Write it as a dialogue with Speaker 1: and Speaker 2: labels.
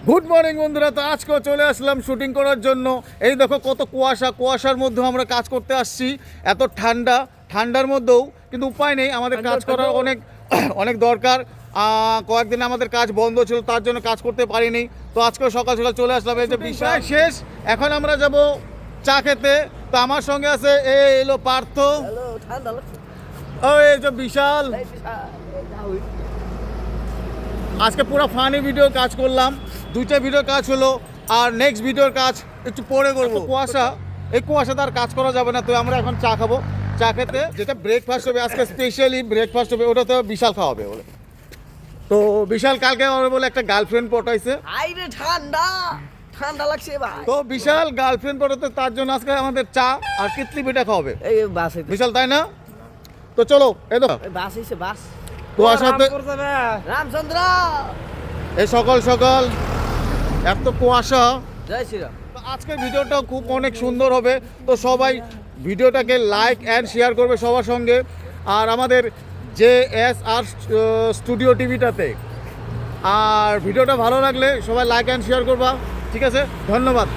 Speaker 1: Good morning বন্ধুরা। তো আজকেও চলে আসলাম শুটিং করার জন্য। এই দেখো কত কুয়াশা, কুয়াশার মধ্যেও আমরা কাজ করতে আসছি। এত ঠান্ডার মধ্যেও কিন্তু উপায় নেই, আমাদের কাজ করার অনেক অনেক দরকার। কয়েকদিন আমাদের কাজ বন্ধ ছিল, তার জন্য কাজ করতে পারিনি। তো আজকে সকাল সকাল চলে আসলাম। এই যে বিষয় শেষ, এখন আমরা যাব চা খেতে। তো আমার সঙ্গে আছে এলো পার্থ, এই যে বিশাল। আজকে পুরো ফানি ভিডিও কাজ করলাম, দুইটা ভিডিও কাজ হলো, আর নেক্সট ভিডিওর কাজ একটু পরে করবো। কুয়াশা, এই কুয়াশাতে আর কাজ করা যাবে না। তো আমরা এখন চা খাবো। চা খেতে যেটা ব্রেকফাস্ট হবে আজকে, স্পেশালি ব্রেকফাস্ট হবে, ওটা তো বিশাল খাওয়াবে বলে। তো বিশাল কালকে আমার বলে একটা গার্লফ্রেন্ড পটাইছে।
Speaker 2: ঠান্ডা লাগছে ভাই।
Speaker 1: তো বিশাল গার্লফ্রেন্ড পটাতে, তার জন্য আজকে আমাদের চা আর কিতলি পিঠা খাওয়াবে
Speaker 2: এই বাসে
Speaker 1: বিশাল, তাই না? তো চলো, এই তো
Speaker 2: বাস এসে বাস
Speaker 1: কুয়াশাতে
Speaker 2: রামচন্দ্র
Speaker 1: এই সকাল সকাল এত কুয়াশা।
Speaker 2: জয় শ্রীরাম।
Speaker 1: আজকের ভিডিওটা খুব অনেক সুন্দর হবে। তো সবাই ভিডিওটাকে লাইক অ্যান্ড শেয়ার করবে সবার সঙ্গে। আর আমাদের JSR স্টুডিও টিভিটাতে, আর ভিডিওটা ভালো লাগলে সবাই লাইক অ্যান্ড শেয়ার করবা। ঠিক আছে, ধন্যবাদ।